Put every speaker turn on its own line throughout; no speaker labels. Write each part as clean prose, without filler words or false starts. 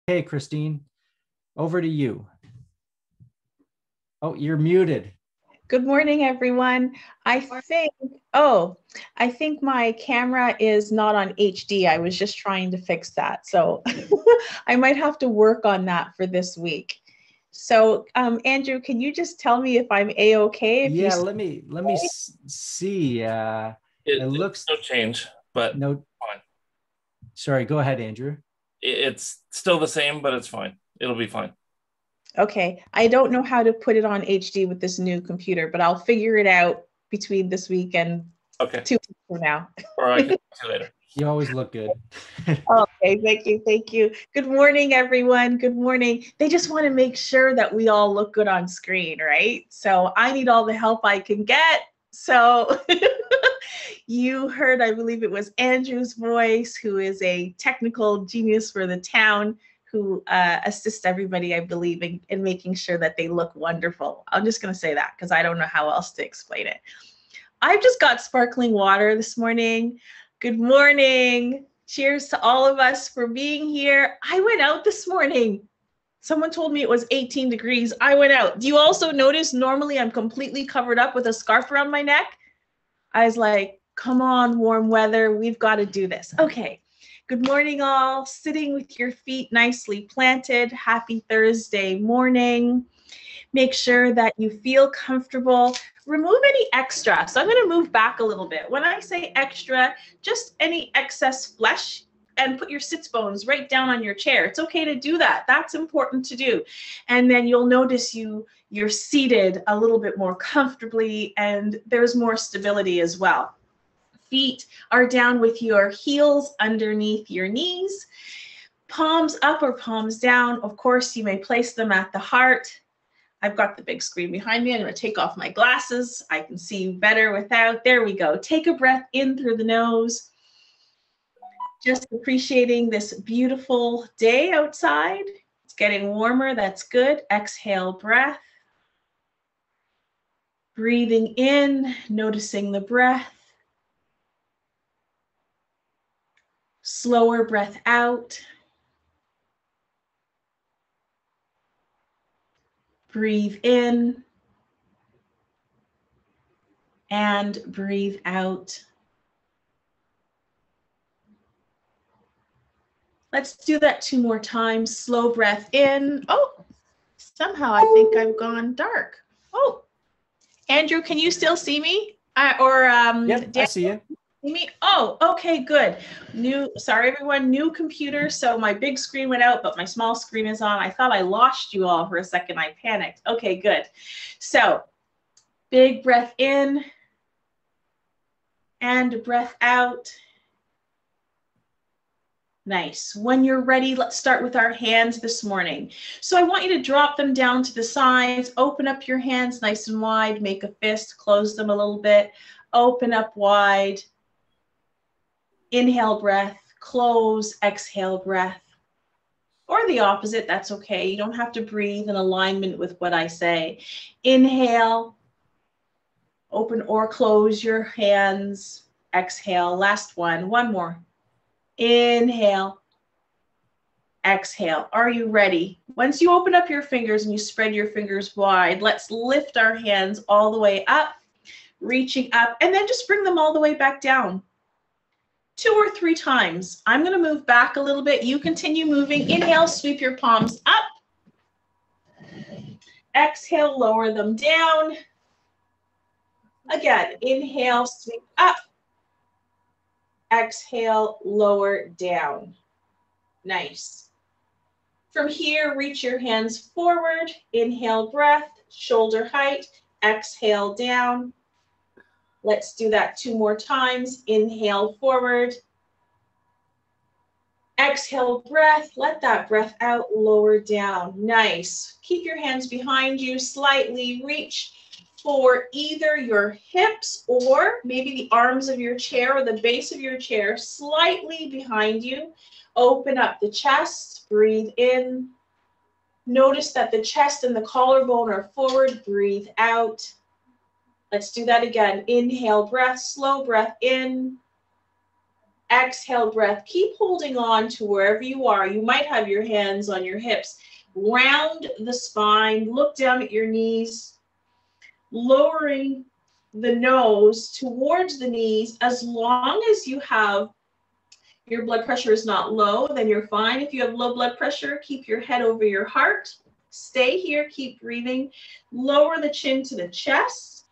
Okay, Kristeen, over to you. Oh, you're muted.
Good morning, everyone. I think my camera is not on HD. I was just trying to fix that. So I might have to work on that for this week. So Andrew, can you just tell me if I'm A-okay?
Yeah, let me see. It looks
no change, but
no.
Fine.
Sorry, go ahead, Andrew.
It's still the same, but it's fine. It'll be fine.
Okay, I don't know how to put it on HD with this new computer, but I'll figure it out between this week and 2 weeks from now.
Or I can talk to you later.
You always look good.
Okay, thank you. Good morning, everyone. Good morning. They just want to make sure that we all look good on screen, right? So I need all the help I can get. So you heard, I believe it was Andrew's voice, who is a technical genius for the town, who assists everybody, I believe, in making sure that they look wonderful. I'm just going to say that because I don't know how else to explain it. I've just got sparkling water this morning. Good morning. Cheers to all of us for being here. I went out this morning. Someone told me it was 18 degrees. I went out. Do you also notice normally I'm completely covered up with a scarf around my neck? I was like, come on, warm weather. We've got to do this. Okay. Good morning, all. Sitting with your feet nicely planted. Happy Thursday morning. Make sure that you feel comfortable. Remove any extra. So I'm going to move back a little bit. When I say extra, just any excess flesh, and put your sits bones right down on your chair. It's okay to do that. That's important to do. And then you'll notice you're seated a little bit more comfortably, and there's more stability as well. Feet are down with your heels underneath your knees. Palms up or palms down. Of course, you may place them at the heart. I've got the big screen behind me. I'm going to take off my glasses. I can see better without. There we go. Take a breath in through the nose. Just appreciating this beautiful day outside. It's getting warmer. That's good. Exhale, breath. Breathing in, noticing the breath. Slower breath out. Breathe in and breathe out. Let's do that 2 more times. Slow breath in. Oh, somehow I think I've gone dark. Oh, Andrew, can you still see me?
Yep, I see you.
See me? Oh, okay, good. Sorry everyone, new computer, so my big screen went out, but my small screen is on. I thought I lost you all for a second. I panicked. Okay, good. So, big breath in and breath out. Nice. When you're ready, let's start with our hands this morning. So I want you to drop them down to the sides, open up your hands nice and wide, make a fist, close them a little bit, open up wide. Inhale, breath, close, exhale, breath. Or the opposite, that's okay. You don't have to breathe in alignment with what I say. Inhale, open or close your hands. Exhale, last one more. Inhale, exhale. Are you ready? Once you open up your fingers and you spread your fingers wide, let's lift our hands all the way up, reaching up, and then just bring them all the way back down. 2 or 3 times. I'm going to move back a little bit. You continue moving. Inhale, sweep your palms up. Exhale, lower them down. Again, inhale, sweep up. Exhale, lower down. Nice. From here, reach your hands forward. Inhale, breath, shoulder height. Exhale, down. Let's do that 2 more times. Inhale, forward. Exhale, breath. Let that breath out, lower down. Nice. Keep your hands behind you. Slightly reach for either your hips or maybe the arms of your chair or the base of your chair slightly behind you. Open up the chest. Breathe in. Notice that the chest and the collarbone are forward. Breathe out. Let's do that again. Inhale, breath, slow breath in. exhale breath. Keep holding on to wherever you are. You might have your hands on your hips. Round the spine, look down at your knees, lowering the nose towards the knees. As long as you have your blood pressure is not low, then you're fine. If you have low blood pressure, keep your head over your heart. Stay here, keep breathing. Lower the chin to the chest.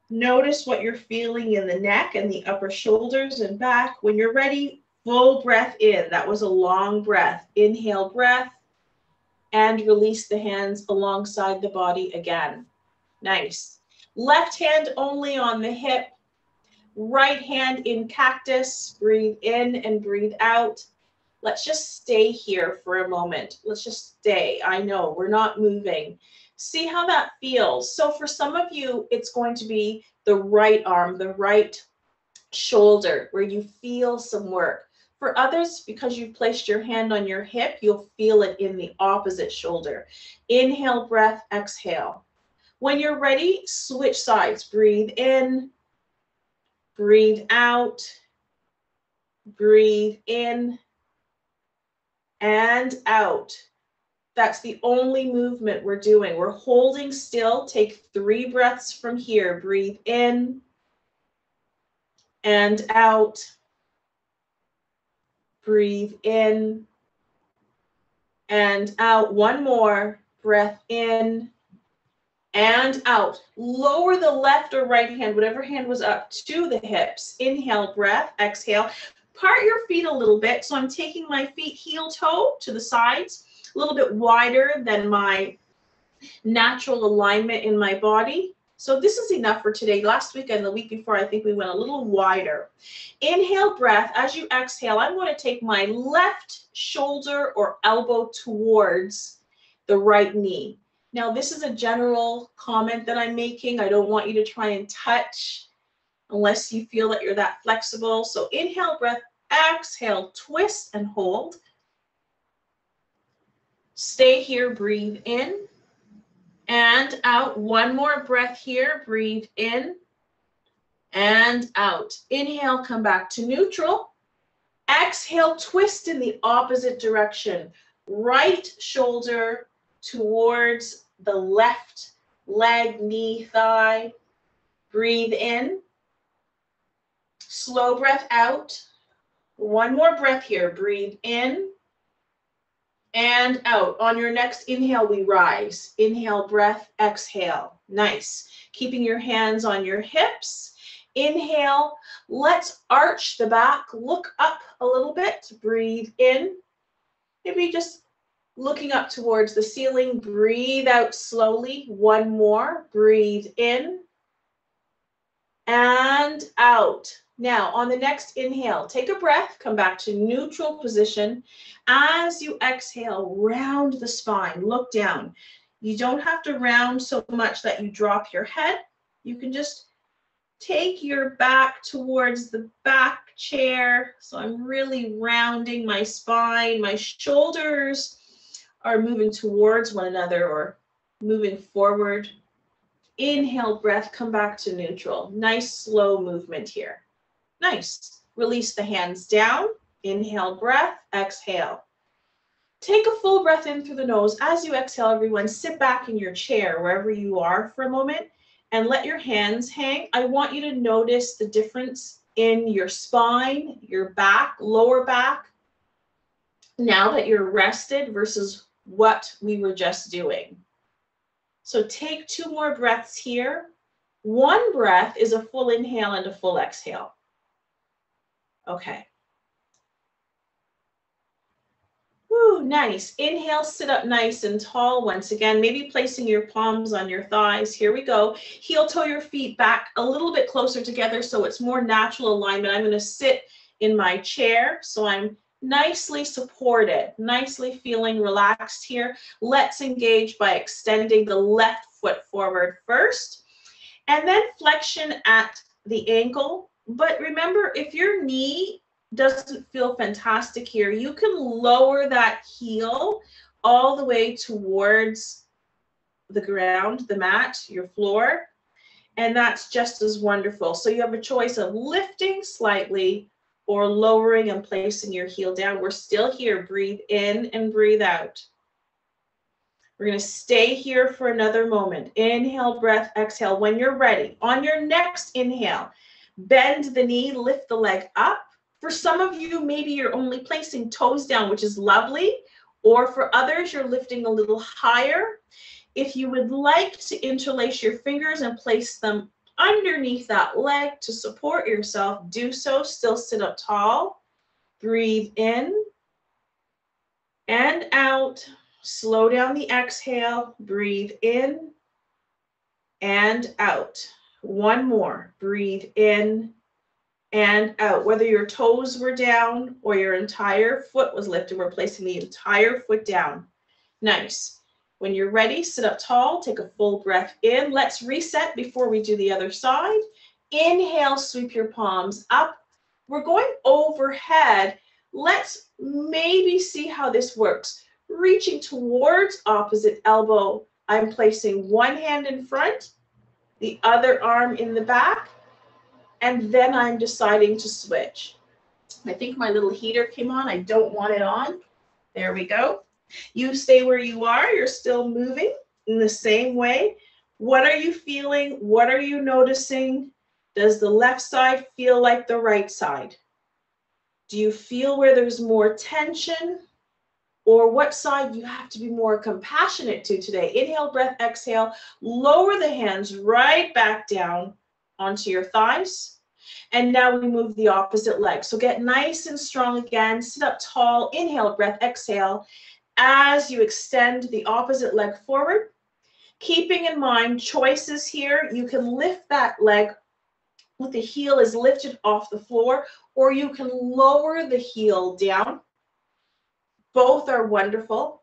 Notice what you're feeling in the neck and the upper shoulders and back. When you're ready, full breath in. That was a long breath. Inhale breath and release the hands alongside the body again. Nice. Left hand only on the hip. Right hand in cactus. Breathe in and breathe out. Let's just stay here for a moment. Let's just stay. I know we're not moving. See how that feels. So for some of you, it's going to be the right arm, the right shoulder where you feel some work. For others, because you've placed your hand on your hip, you'll feel it in the opposite shoulder. Inhale, breath, exhale. When you're ready, switch sides. Breathe in, breathe out, breathe in and out. That's the only movement we're doing. We're holding still. Take 3 breaths from here. Breathe in and out. Breathe in and out. One more. Breath in and out. Lower the left or right hand, whatever hand was up, to the hips. Inhale, breath, exhale. Part your feet a little bit. So I'm taking my feet heel toe to the sides, a little bit wider than my natural alignment in my body. So this is enough for today. Last week and the week before, I think we went a little wider. Inhale, breath. As you exhale, I'm going to take my left shoulder or elbow towards the right knee. Now, this is a general comment that I'm making. I don't want you to try and touch unless you feel that you're that flexible. So inhale, breath, exhale, twist and hold. Stay here, breathe in and out. One more breath here, breathe in and out. Inhale, come back to neutral. Exhale, twist in the opposite direction. Right shoulder towards the left leg, knee, thigh. Breathe in. Slow breath out. One more breath here. Breathe in and out. On your next inhale, we rise. Inhale, breath, exhale. Nice. Keeping your hands on your hips. Inhale. Let's arch the back. Look up a little bit. Breathe in. Maybe just looking up towards the ceiling. Breathe out slowly. One more. Breathe in and out. Now, on the next inhale, take a breath, come back to neutral position. As you exhale, round the spine, look down. You don't have to round so much that you drop your head. You can just take your back towards the back chair. So I'm really rounding my spine. My shoulders are moving towards one another or moving forward. Inhale, breath, come back to neutral. Nice slow movement here. Nice. Release the hands down. Inhale, breath, exhale. Take a full breath in through the nose. As you exhale, everyone, sit back in your chair, wherever you are for a moment, and let your hands hang. I want you to notice the difference in your spine, your back, lower back, now that you're rested versus what we were just doing. So take 2 more breaths here. 1 breath is a full inhale and a full exhale. Okay. Woo, nice. Inhale, sit up nice and tall once again, maybe placing your palms on your thighs. Here we go. Heel toe your feet back a little bit closer together so it's more natural alignment. I'm going to sit in my chair so I'm nicely supported, nicely feeling relaxed here. Let's engage by extending the left foot forward first and then flexion at the ankle. But remember, if your knee doesn't feel fantastic here, you can lower that heel all the way towards the ground, the mat, your floor, And that's just as wonderful. So you have a choice of lifting slightly or lowering and placing your heel down. We're still here. Breathe in and breathe out. We're going to stay here for another moment. Inhale, breath, exhale. When you're ready, on your next inhale, bend the knee, lift the leg up. For some of you, maybe you're only placing toes down, which is lovely. Or for others, you're lifting a little higher. If you would like to interlace your fingers and place them underneath that leg to support yourself, do so. Still sit up tall. Breathe in and out. Slow down the exhale. Breathe in and out. One more. Breathe in and out. Whether your toes were down or your entire foot was lifted, we're placing the entire foot down. Nice. When you're ready, sit up tall, take a full breath in. Let's reset before we do the other side. Inhale, sweep your palms up. We're going overhead. Let's maybe see how this works. Reaching towards opposite elbow. I'm placing one hand in front, the other arm in the back, and then I'm deciding to switch. I think my little heater came on. I don't want it on. There we go. You stay where you are. You're still moving in the same way. What are you feeling? What are you noticing? Does the left side feel like the right side? Do you feel where there's more tension? Or what side you have to be more compassionate to today? Inhale, breath, exhale. Lower the hands right back down onto your thighs. And now we move the opposite leg. So get nice and strong again. Sit up tall. Inhale, breath, exhale. As you extend the opposite leg forward, keeping in mind choices here, you can lift that leg with the heel is lifted off the floor, or you can lower the heel down. Both are wonderful.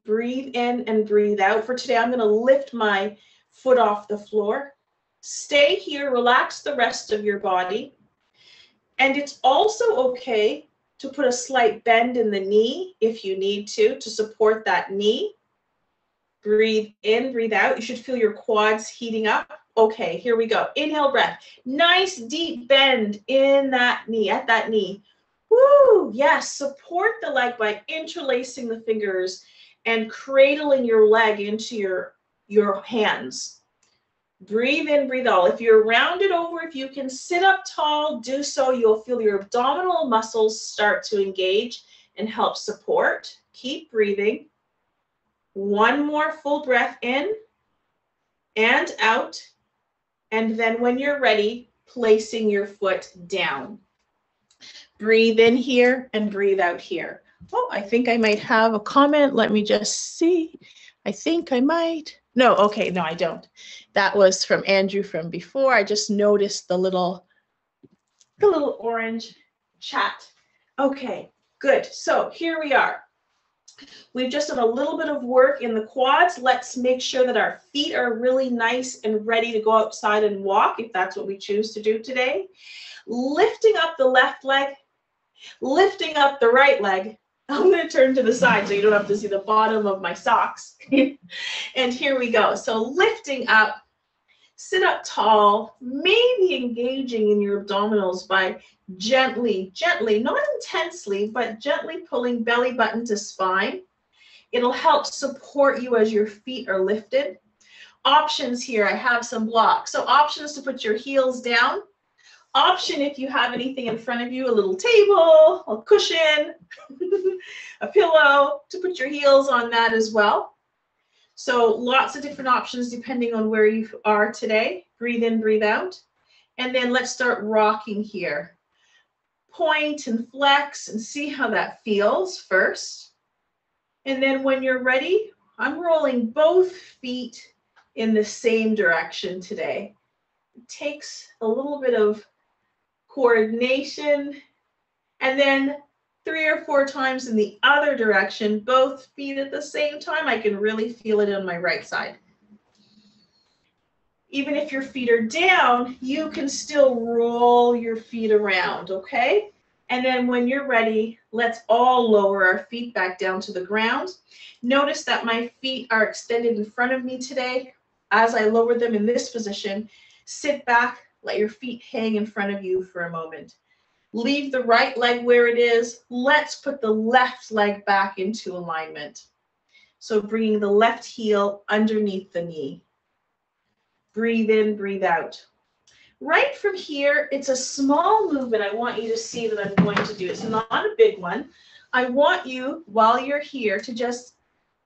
Breathe in and breathe out. For today, I'm going to lift my foot off the floor. Stay here, relax the rest of your body. And it's also okay to put a slight bend in the knee if you need to support that knee. Breathe in, breathe out. You should feel your quads heating up. Okay, here we go. Inhale, breath. Nice deep bend in that knee, at that knee. Woo, yes, support the leg by interlacing the fingers and cradling your leg into your hands. Breathe in, breathe out. If you're rounded over, if you can sit up tall, do so. You'll feel your abdominal muscles start to engage and help support. Keep breathing. One more full breath in and out. And then when you're ready, placing your foot down. Breathe in here and breathe out here. Oh, I think I might have a comment. Let me just see. I think I might. No, okay, no, I don't. That was from Andrew from before. I just noticed the little orange chat. Okay, good. So here we are. We've just done a little bit of work in the quads. Let's make sure that our feet are really nice and ready to go outside and walk, if that's what we choose to do today. Lifting up the left leg, lifting up the right leg. I'm going to turn to the side so you don't have to see the bottom of my socks. And here we go. So lifting up, sit up tall, maybe engaging in your abdominals by gently, not intensely, but gently pulling belly button to spine. It'll help support you as your feet are lifted. Options here, I have some blocks. So options to put your heels down. Option if you have anything in front of you, a little table, a cushion, a pillow, to put your heels on that as well. So lots of different options depending on where you are today. Breathe in, breathe out. And then let's start rocking here. Point and flex and see how that feels first. And then when you're ready, I'm rolling both feet in the same direction today. It takes a little bit of coordination, and then 3 or 4 times in the other direction, both feet at the same time. I can really feel it on my right side. Even if your feet are down, you can still roll your feet around, okay? And then when you're ready, let's all lower our feet back down to the ground. Notice that my feet are extended in front of me today. As I lower them in this position, Sit back, let your feet hang in front of you for a moment. Leave the right leg where it is. Let's put the left leg back into alignment. So bringing the left heel underneath the knee. Breathe in, breathe out. Right from here, it's a small movement I want you to see that I'm going to do. It's not a big one. I want you, while you're here, to just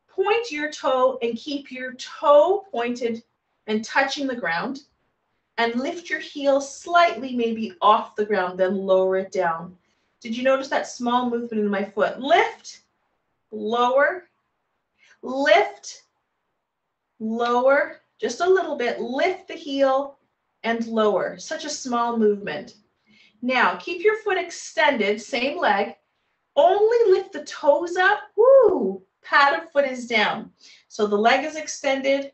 point your toe and keep your toe pointed and touching the ground. And lift your heel slightly, maybe off the ground, then lower it down. Did you notice that small movement in my foot? Lift, lower, lift, lower, just a little bit. Lift the heel and lower. Such a small movement. Now, keep your foot extended, same leg. Only lift the toes up. Woo! Pad of foot is down. So the leg is extended.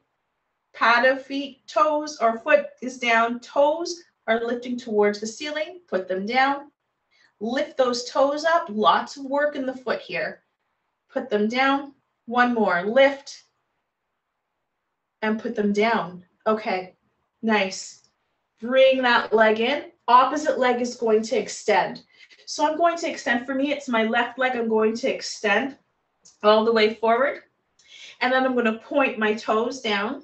Pad of feet, toes, or foot is down. Toes are lifting towards the ceiling. Put them down. Lift those toes up. Lots of work in the foot here. Put them down. One more. Lift and put them down. Okay, nice. Bring that leg in. Opposite leg is going to extend. So I'm going to extend. For me, it's my left leg. I'm going to extend all the way forward. And then I'm going to point my toes down.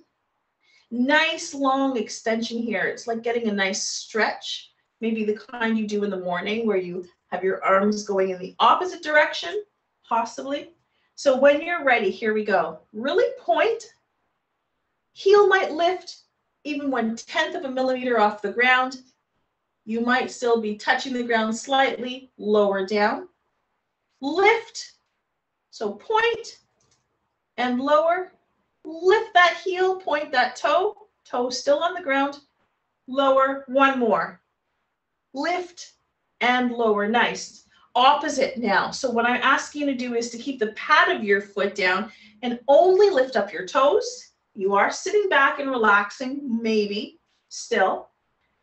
Nice long extension here. It's like getting a nice stretch, maybe the kind you do in the morning where you have your arms going in the opposite direction, possibly. So when you're ready, here we go. Really point. Heel might lift even 1/10 of a millimeter off the ground. You might still be touching the ground slightly, lower down. Lift. So point and lower. Lift that heel, point that toe. Toe still on the ground. Lower. One more. Lift and lower. Nice. Opposite now. So what I'm asking you to do is to keep the pad of your foot down and only lift up your toes. You are sitting back and relaxing, maybe, still.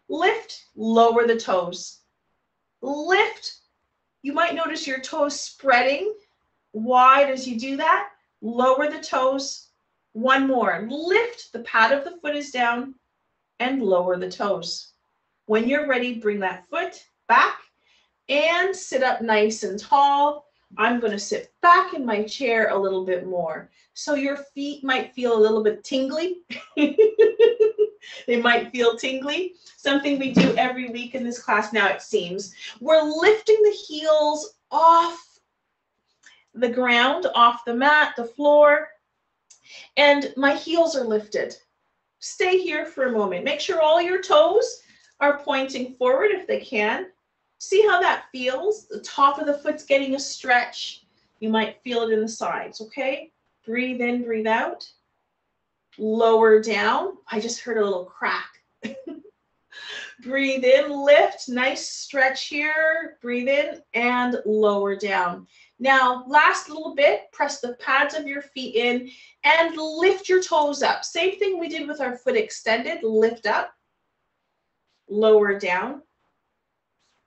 Lift, lower the toes. Lift. You might notice your toes spreading wide as you do that. Lower the toes. One more. Lift, the pad of the foot is down, and lower the toes. When you're ready, bring that foot back and sit up nice and tall. I'm going to sit back in my chair a little bit more. So your feet might feel a little bit tingly. They might feel tingly. Something we do every week in this class now, it seems. We're lifting the heels off the ground, off the mat, the floor. And my heels are lifted. Stay here for a moment. Make sure all your toes are pointing forward if they can. See how that feels? The top of the foot's getting a stretch. You might feel it in the sides, okay? Breathe in, breathe out. Lower down. I just heard a little crack. Breathe in, lift, nice stretch here. Breathe in and lower down. Now, last little bit, press the pads of your feet in and lift your toes up. Same thing we did with our foot extended. Lift up, lower down.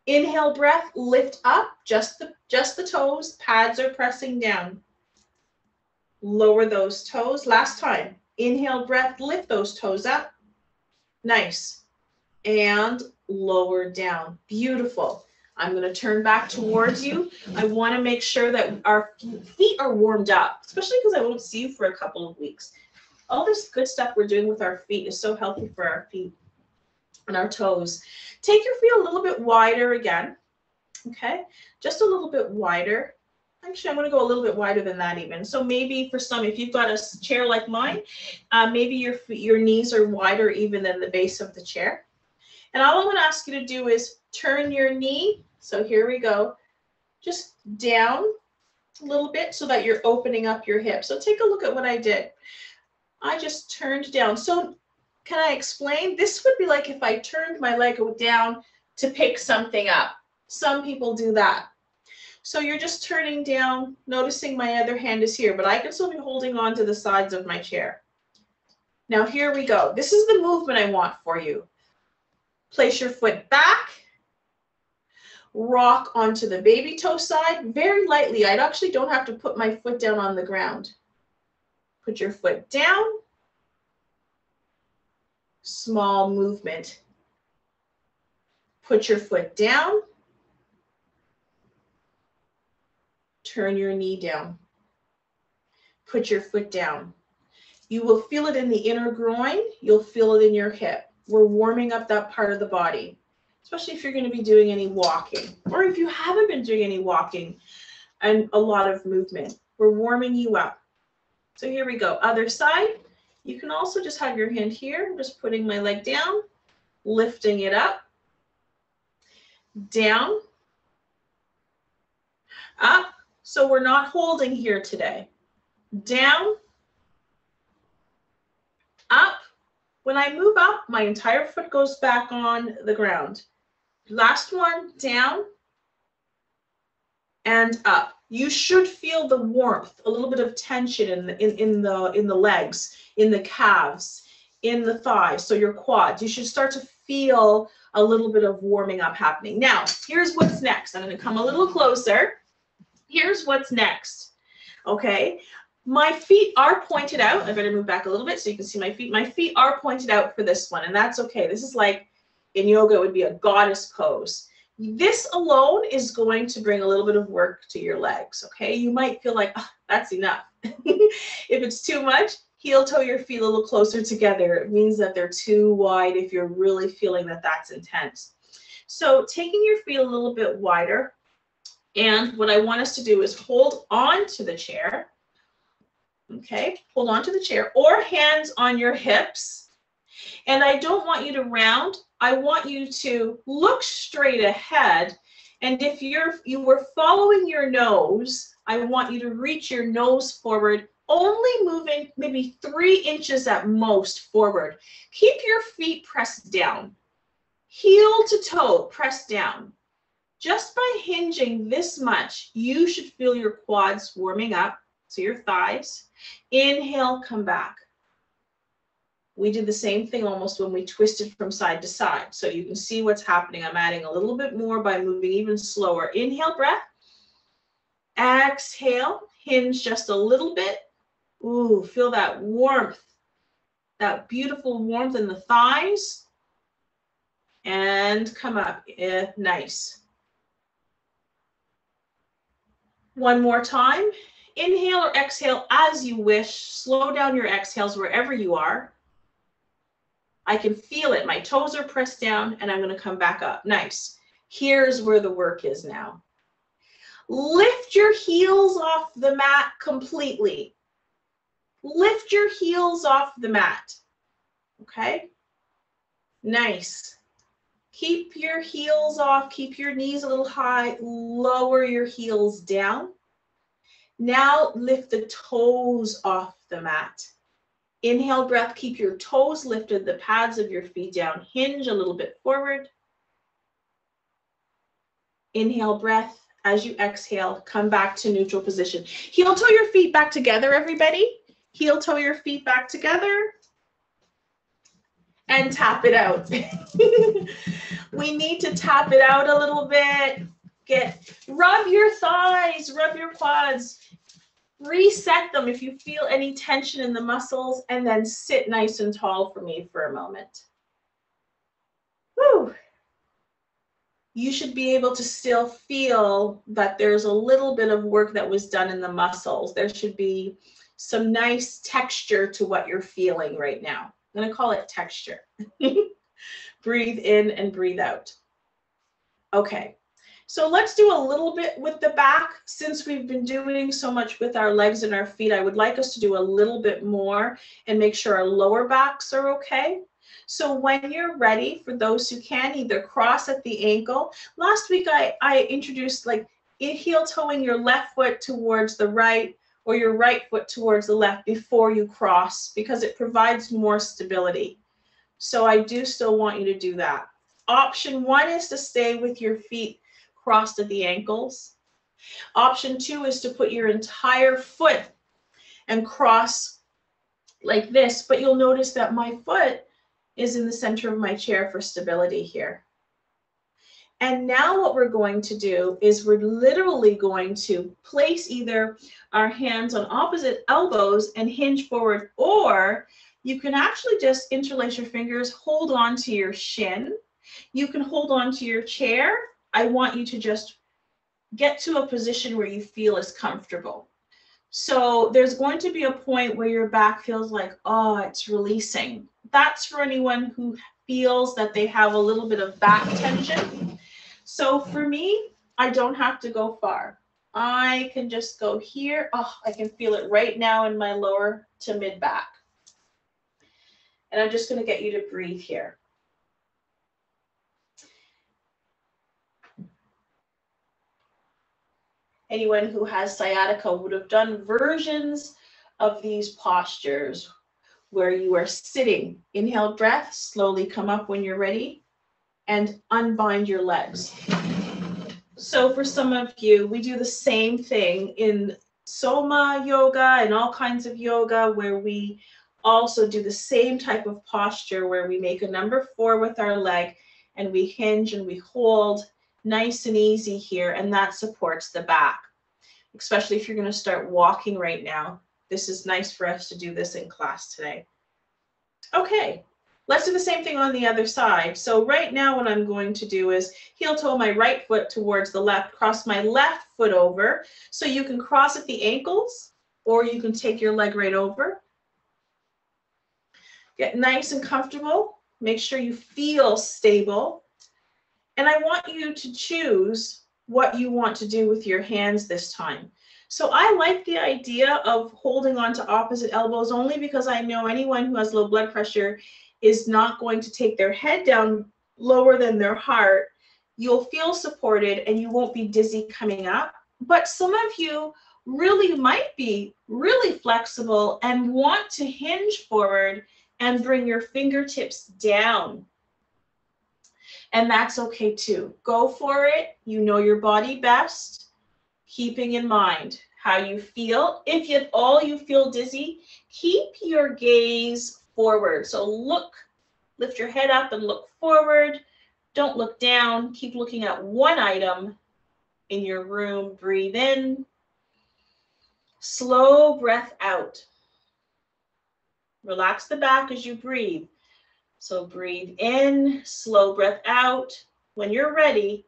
Inhale breath, lift up, just the toes, pads are pressing down. Lower those toes. Last time. Inhale breath, lift those toes up. Nice. And lower down. Beautiful. I'm going to turn back towards you. I want to make sure that our feet are warmed up, especially because I won't see you for a couple of weeks. All this good stuff we're doing with our feet is so healthy for our feet and our toes. Take your feet a little bit wider again. Okay, just a little bit wider. Actually, I'm going to go a little bit wider than that even. So maybe for some, if you've got a chair like mine, maybe your knees are wider even than the base of the chair. And all I'm going to ask you to do is turn your knee. So here we go. Just down a little bit so that you're opening up your hip. So take a look at what I did. I just turned down. So can I explain? This would be like if I turned my leg down to pick something up. Some people do that. So you're just turning down, noticing my other hand is here, but I can still be holding on to the sides of my chair. Now here we go. This is the movement I want for you. Place your foot back. Rock onto the baby toe side very lightly. I actually don't have to put my foot down on the ground. Put your foot down. small movement. Put your foot down. Turn your knee down. Put your foot down. You will feel it in the inner groin. You'll feel it in your hip. We're warming up that part of the body, especially if you're going to be doing any walking, or if you haven't been doing any walking and a lot of movement. We're warming you up. So here we go. Other side. You can also just have your hand here. I'm just putting my leg down, lifting it up, down, up. So we're not holding here today. Down, up. When I move up, my entire foot goes back on the ground. Last one, down and up. You should feel the warmth, a little bit of tension in the legs, in the calves, in the thighs, so your quads. You should start to feel a little bit of warming up happening. Now, here's what's next. I'm going to come a little closer. Here's what's next. Okay. My feet are pointed out. I better move back a little bit so you can see my feet. My feet are pointed out for this one, and that's okay. This is like in yoga, it would be a goddess pose. This alone is going to bring a little bit of work to your legs, okay? You might feel like, oh, that's enough. If it's too much, heel toe your feet a little closer together. It means that they're too wide if you're really feeling that that's intense. So taking your feet a little bit wider, and what I want us to do is hold on to the chair. Okay, hold on to the chair or hands on your hips. And I don't want you to round. I want you to look straight ahead. And if you were following your nose, I want you to reach your nose forward, only moving maybe 3 inches at most forward. Keep your feet pressed down. Heel to toe, press down. Just by hinging this much, you should feel your quads warming up, so your thighs. Inhale, come back. We did the same thing almost when we twisted from side to side. So you can see what's happening. I'm adding a little bit more by moving even slower. Inhale, breath. Exhale, hinge just a little bit. Ooh, feel that warmth, that beautiful warmth in the thighs. And come up, nice. One more time. Inhale or exhale as you wish. Slow down your exhales wherever you are. I can feel it. My toes are pressed down and I'm going to come back up. Nice. Here's where the work is now. Lift your heels off the mat completely. Lift your heels off the mat. Okay? Nice. Keep your heels off. Keep your knees a little high. Lower your heels down. Now lift the toes off the mat. Inhale, breath, keep your toes lifted, the pads of your feet down. Hinge a little bit forward. Inhale, breath. As you exhale, come back to neutral position. Heel toe your feet back together, everybody. Heel toe your feet back together. And tap it out. We need to tap it out a little bit. Rub your thighs, rub your quads. Reset them if you feel any tension in the muscles, and then sit nice and tall for me for a moment. Woo. You should be able to still feel that there's a little bit of work that was done in the muscles. There should be some nice texture to what you're feeling right now. I'm going to call it texture. Breathe in and breathe out. Okay. So let's do a little bit with the back. Since we've been doing so much with our legs and our feet, I would like us to do a little bit more and make sure our lower backs are okay. So when you're ready, for those who can, either cross at the ankle. Last week I introduced like heel toeing your left foot towards the right or your right foot towards the left before you cross, because it provides more stability. So I do still want you to do that. Option 1 is to stay with your feet crossed at the ankles. Option 2 is to put your entire foot and cross like this, but you'll notice that my foot is in the center of my chair for stability here. And now what we're going to do is we're literally going to place either our hands on opposite elbows and hinge forward, or you can actually just interlace your fingers, hold on to your shin. You can hold on to your chair. I want you to just get to a position where you feel is comfortable. So there's going to be a point where your back feels like, oh, it's releasing. That's for anyone who feels that they have a little bit of back tension. So for me, I don't have to go far. I can just go here. Oh, I can feel it right now in my lower to mid back. And I'm just going to get you to breathe here. Anyone who has sciatica would have done versions of these postures where you are sitting. Inhale, breath, slowly come up when you're ready, and unbind your legs. So for some of you, we do the same thing in Soma yoga and all kinds of yoga where we also do the same type of posture where we make a number 4 with our leg and we hinge and we hold nice and easy here, and that supports the back, especially if you're going to start walking right now. This is nice for us to do this in class today. Okay, let's do the same thing on the other side. So right now what I'm going to do is heel toe my right foot towards the left, cross my left foot over. So you can cross at the ankles or you can take your leg right over. Get nice and comfortable. Make sure you feel stable. And I want you to choose what you want to do with your hands this time. So I like the idea of holding on to opposite elbows only because I know anyone who has low blood pressure is not going to take their head down lower than their heart. You'll feel supported and you won't be dizzy coming up. But some of you really might be really flexible and want to hinge forward and bring your fingertips down. And that's okay too. Go for it. You know your body best, keeping in mind how you feel. If at all you feel dizzy, keep your gaze forward. So lift your head up and look forward. Don't look down. Keep looking at one item in your room. Breathe in. Slow breath out. Relax the back as you breathe. So breathe in, slow breath out. When you're ready,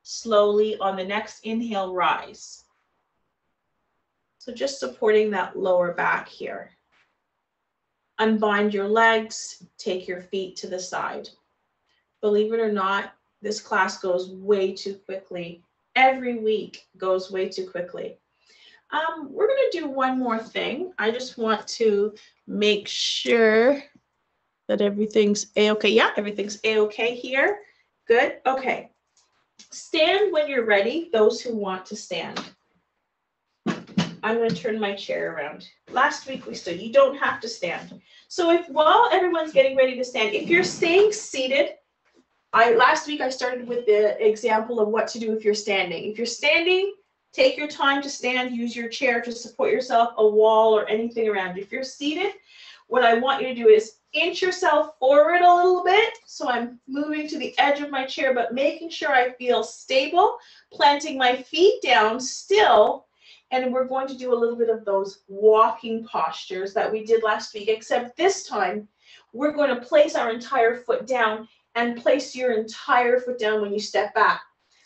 slowly on the next inhale, rise. So just supporting that lower back here. Unbind your legs, take your feet to the side. Believe it or not, this class goes way too quickly. Every week goes way too quickly. We're going to do one more thing. I just want to make sure that everything's A-okay. Yeah, everything's A-okay here. Good. Okay. Stand when you're ready, those who want to stand. I'm going to turn my chair around. Last week we stood. You don't have to stand. So while everyone's getting ready to stand, if you're staying seated, last week I started with the example of what to do if you're standing. If you're standing, take your time to stand. Use your chair to support yourself, a wall or anything around you. If you're seated, what I want you to do is inch yourself forward a little bit. So I'm moving to the edge of my chair, but making sure I feel stable, planting my feet down still. And we're going to do a little bit of those walking postures that we did last week, except this time we're going to place our entire foot down and place your entire foot down when you step back.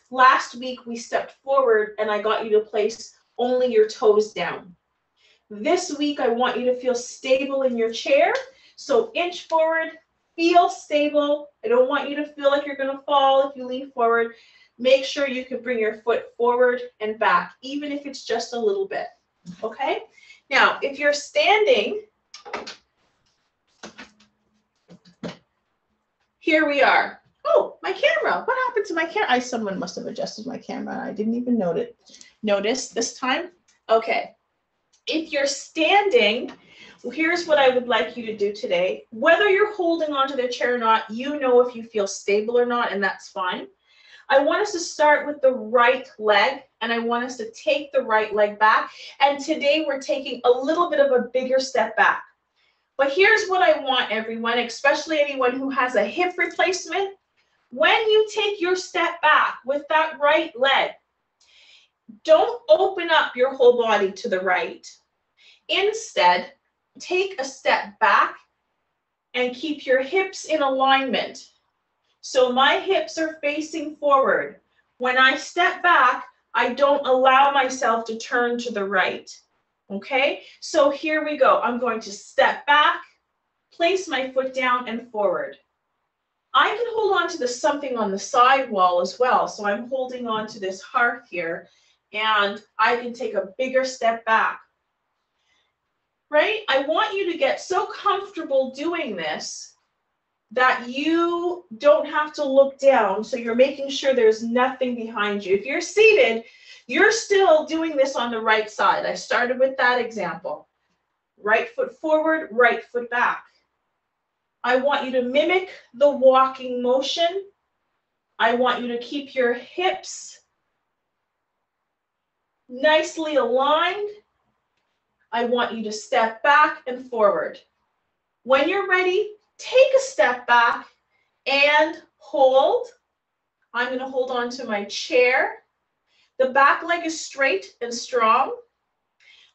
Last week we stepped forward and I got you to place only your toes down. This week I want you to feel stable in your chair. So inch forward, feel stable. I don't want you to feel like you're going to fall if you lean forward. Make sure you can bring your foot forward and back, even if it's just a little bit. Okay? Now, if you're standing, here we are. Oh, my camera. What happened to my camera? Someone must have adjusted my camera. I didn't even notice this time. Okay. If you're standing, well, here's what I would like you to do today. Whether you're holding onto the chair or not, you know if you feel stable or not, and that's fine. I want us to start with the right leg, and I want us to take the right leg back. And today we're taking a little bit of a bigger step back. But here's what I want everyone, especially anyone who has a hip replacement. When you take your step back with that right leg, don't open up your whole body to the right. Instead, take a step back and keep your hips in alignment. So my hips are facing forward. When I step back, I don't allow myself to turn to the right. Okay, so here we go. I'm going to step back, place my foot down and forward. I can hold on to the something on the side wall as well. So I'm holding on to this hearth here, and I can take a bigger step back. Right? I want you to get so comfortable doing this that you don't have to look down. So you're making sure there's nothing behind you. If you're seated, you're still doing this on the right side. I started with that example. Right foot forward, right foot back. I want you to mimic the walking motion. I want you to keep your hips nicely aligned. I want you to step back and forward. When you're ready, take a step back and hold. I'm going to hold on to my chair. The back leg is straight and strong.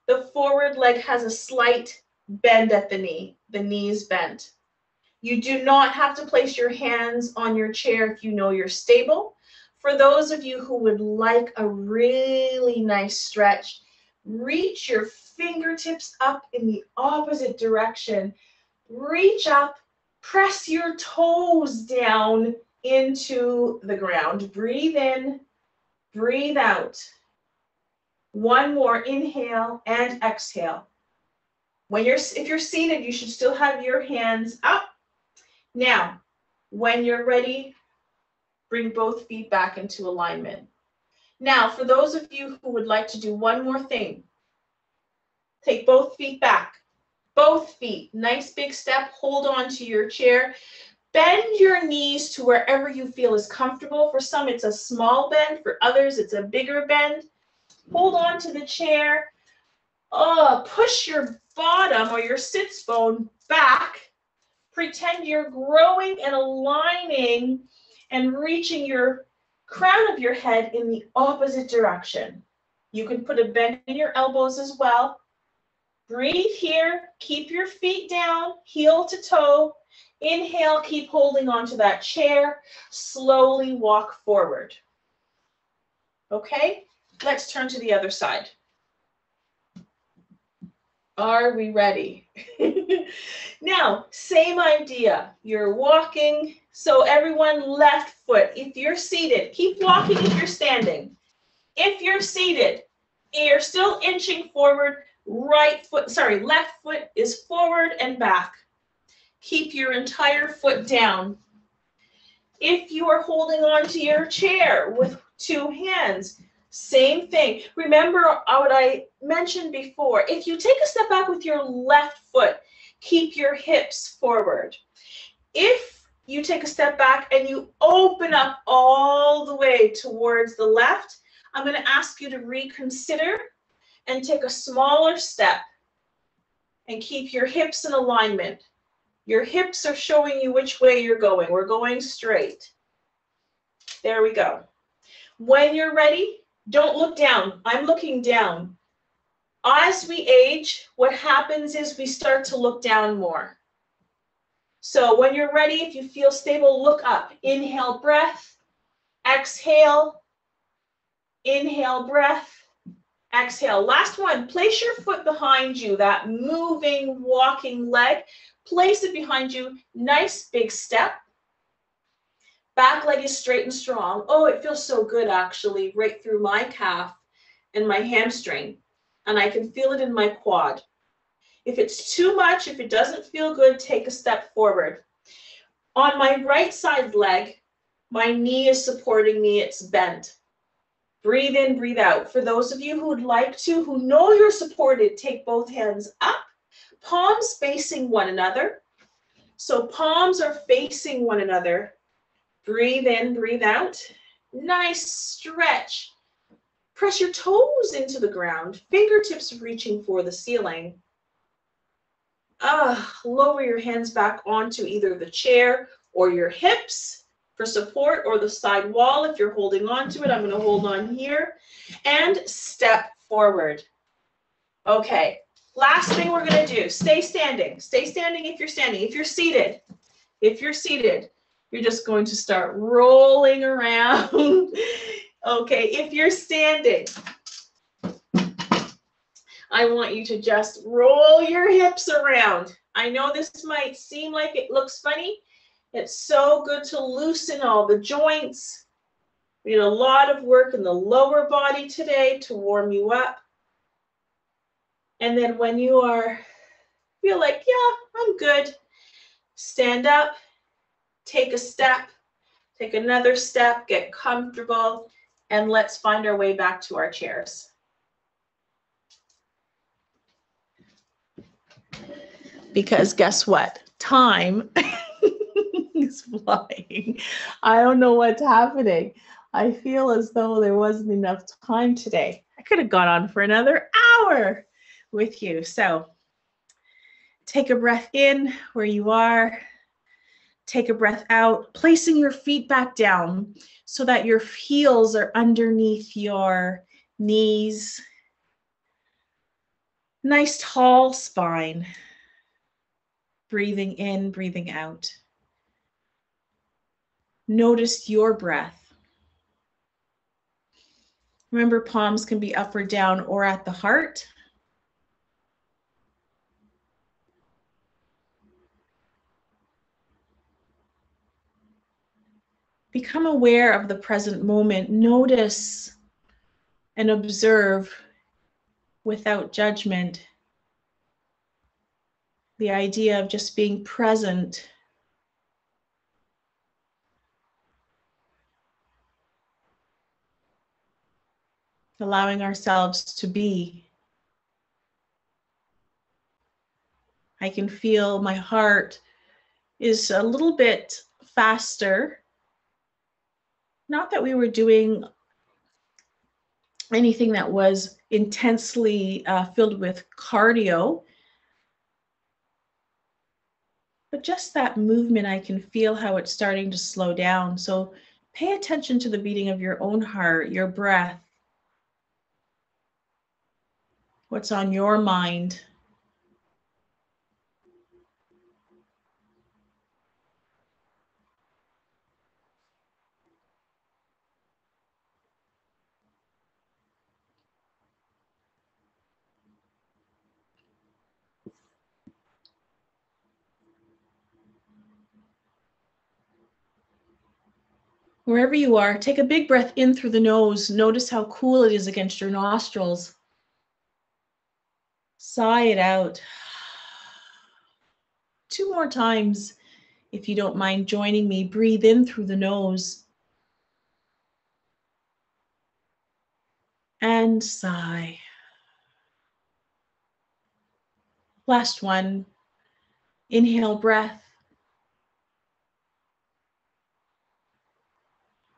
The forward leg has a slight bend at the knee. The knee is bent. You do not have to place your hands on your chair if you know you're stable. For those of you who would like a really nice stretch, reach your fingertips up in the opposite direction. Reach up, press your toes down into the ground. Breathe in, breathe out. One more, inhale and exhale. If you're seated, you should still have your hands up. Now, when you're ready, bring both feet back into alignment. Now, for those of you who would like to do one more thing, take both feet back. Both feet, nice big step, hold on to your chair. Bend your knees to wherever you feel is comfortable. For some, it's a small bend. For others, it's a bigger bend. Hold on to the chair. Push your bottom or your sits bone back. Pretend you're growing and aligning and reaching your crown of your head in the opposite direction. You can put a bend in your elbows as well. Breathe here. Keep your feet down, heel to toe. Inhale, keep holding onto that chair. Slowly walk forward. Okay, let's turn to the other side. Are we ready? Now, same idea. You're walking. So everyone, left foot. If you're seated, keep walking if you're standing. If you're seated, you're still inching forward. Left foot is forward and back. Keep your entire foot down. If you are holding on to your chair with two hands, same thing. Remember what I mentioned before. If you take a step back with your left foot, keep your hips forward. If you take a step back and you open up all the way towards the left, I'm going to ask you to reconsider and take a smaller step and keep your hips in alignment. Your hips are showing you which way you're going. We're going straight. There we go. When you're ready, don't look down. I'm looking down. As we age, what happens is we start to look down more. So when you're ready, if you feel stable, look up. Inhale, breath. Exhale. Inhale, breath. Exhale. Last one. Place your foot behind you, that moving, walking leg. Place it behind you. Nice big step. Back leg is straight and strong. Oh, it feels so good, actually, right through my calf and my hamstring. And I can feel it in my quad. If it's too much, if it doesn't feel good, take a step forward. On my right side leg, my knee is supporting me. It's bent. Breathe in, breathe out. For those of you who would like to, who know you're supported, take both hands up, palms facing one another. So palms are facing one another. Breathe in, breathe out. Nice stretch. Press your toes into the ground, fingertips reaching for the ceiling. Lower your hands back onto either the chair or your hips for support, or the side wall if you're holding on to it. I'm going to hold on here and step forward. Okay, Last thing we're going to do, stay standing. Stay standing if you're standing. If you're seated, you're just going to start rolling around. Okay, if you're standing, I want you to just roll your hips around. I know this might seem like it looks funny. It's so good to loosen all the joints. We did a lot of work in the lower body today to warm you up. And then when you feel like, yeah, I'm good, stand up, take a step, take another step, get comfortable, and let's find our way back to our chairs. Because guess what? Time is flying. I don't know what's happening. I feel as though there wasn't enough time today. I could have gone on for another hour with you. So take a breath in where you are. Take a breath out, placing your feet back down so that your heels are underneath your knees. Nice tall spine. Breathing in, breathing out. Notice your breath. Remember, palms can be up or down or at the heart. Become aware of the present moment. Notice and observe without judgment. The idea of just being present. Allowing ourselves to be. I can feel my heart is a little bit faster. Not that we were doing anything that was intensely filled with cardio, but just that movement, I can feel how it's starting to slow down. So pay attention to the beating of your own heart, your breath, what's on your mind. Wherever you are, take a big breath in through the nose. Notice how cool it is against your nostrils. Sigh it out. 2 more times, if you don't mind joining me. Breathe in through the nose. And sigh. Last one. Inhale breath.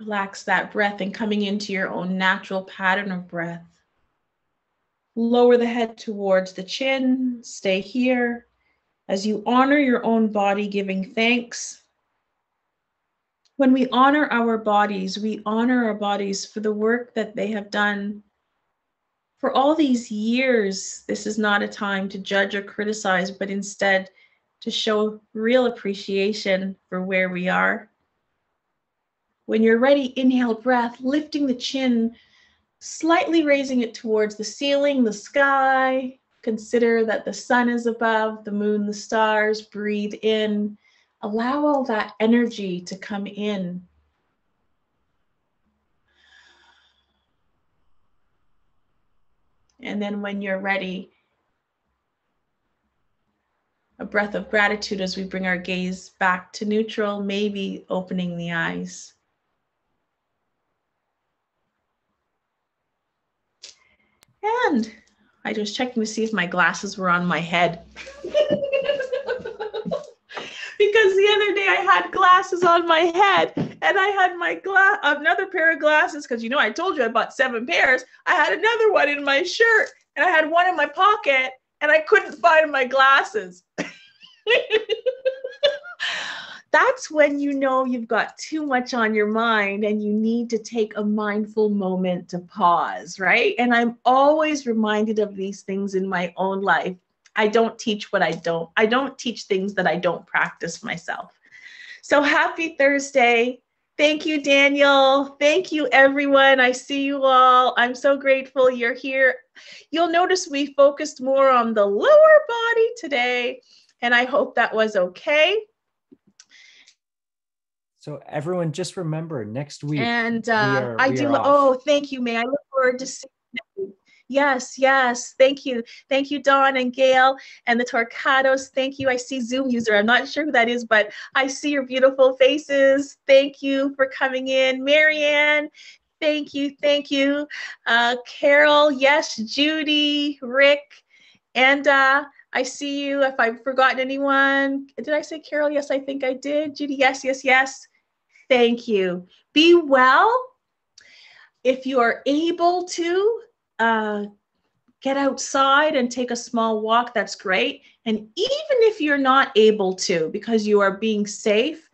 Relax that breath and coming into your own natural pattern of breath. Lower the head towards the chin. Stay here as you honor your own body, giving thanks. When we honor our bodies for the work that they have done for all these years. This is not a time to judge or criticize, but instead to show real appreciation for where we are. When you're ready, inhale breath, lifting the chin, slightly raising it towards the ceiling, the sky. Consider that the sun is above, the moon, the stars. Breathe in. Allow all that energy to come in. And then when you're ready, a breath of gratitude as we bring our gaze back to neutral, maybe opening the eyes. And I was checking to see if my glasses were on my head. Because the other day I had glasses on my head and I had my another pair of glasses, because you know I told you I bought 7 pairs. I had another one in my shirt and I had one in my pocket and I couldn't find my glasses. That's when you know you've got too much on your mind and you need to take a mindful moment to pause, right? And I'm always reminded of these things in my own life. I don't teach I don't teach things that I don't practice myself. So happy Thursday. Thank you, Daniel. Thank you, everyone. I see you all. I'm so grateful you're here. You'll notice we focused more on the lower body today, and I hope that was okay.
So everyone, just remember next week.
And
oh,
thank you, May. I look forward to seeing you. Yes. Thank you. Thank you, Dawn and Gail and the Torcados. Thank you. I see Zoom user. I'm not sure who that is, but I see your beautiful faces. Thank you for coming in. Marianne, thank you. Carol, yes. Judy, Rick, and I see you. If I've forgotten anyone, did I say Carol? Yes, I think I did. Judy, yes. Thank you. Be well. If you are able to, get outside and take a small walk, that's great. And even if you're not able to, because you are being safe,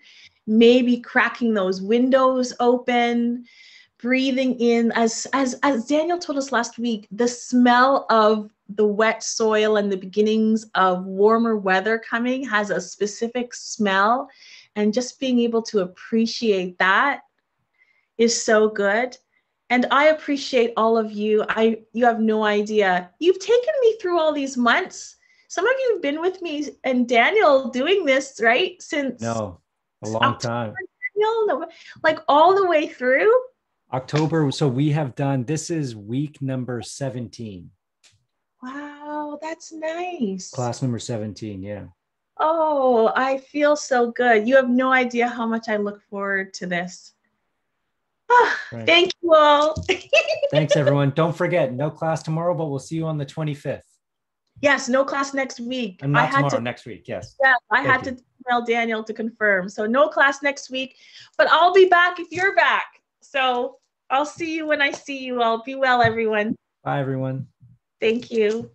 maybe cracking those windows open, breathing in, as Daniel told us last week, the smell of the wet soil and the beginnings of warmer weather coming has a specific smell, and just being able to appreciate that is so good. And I appreciate all of you. You have no idea. You've taken me through all these months. Some of you have been with me and Daniel doing this, right? Since
a long time.
Daniel, like all the way through.
October. So we have done, this is week number 17.
Wow, that's nice.
Class number 17, yeah.
Oh, I feel so good. You have no idea how much I look forward to this. Right. Thank you all.
Thanks, everyone. Don't forget, no class tomorrow, but we'll see you on the 25th.
Yes, no class next week.
And not tomorrow, next week, yes.
Yeah, I had to email Daniel to confirm. So no class next week, but I'll be back if you're back. So I'll see you when I see you all. Be well, everyone.
Bye, everyone.
Thank you.